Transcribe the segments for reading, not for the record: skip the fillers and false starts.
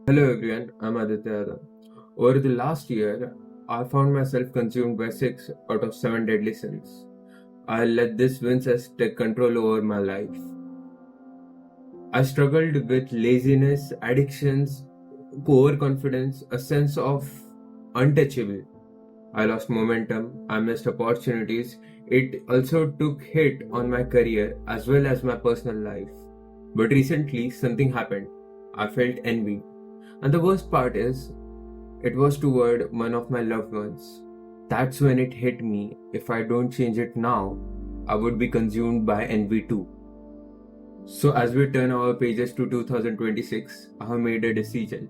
Hello everyone, I'm Aditya. Over the last year, I found myself consumed by 6 out of 7 deadly sins. I let these vices take control over my life. I struggled with laziness, addictions, overconfidence, a sense of untouchable. I lost momentum, I missed opportunities. It also took hit on my career as well as my personal life. But recently something happened. I felt envy. And the worst part is it was toward one of my loved ones. That's when it hit me. If I don't change it now, I would be consumed by envy too. So, as we turn our pages to 2026, I have made a decision,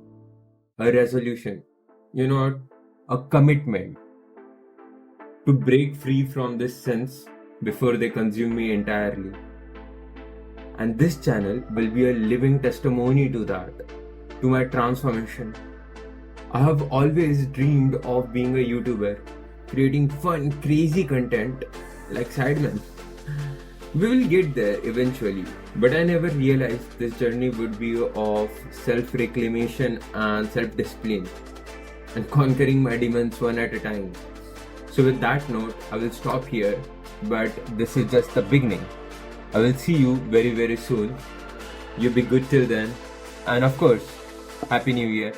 a resolution, you know, what? A commitment to break free from this sense before they consume me entirely. And this channel will be a living testimony to that, to my transformation. I have always dreamed of being a YouTuber, creating fun, crazy content like Sidemen. We will get there eventually, but I never realized this journey would be of self reclamation and self discipline and conquering my demons one at a time. So, with that note, I will stop here, but this is just the beginning. I will see you very, very soon. You be good till then, and of course, Happy New Year.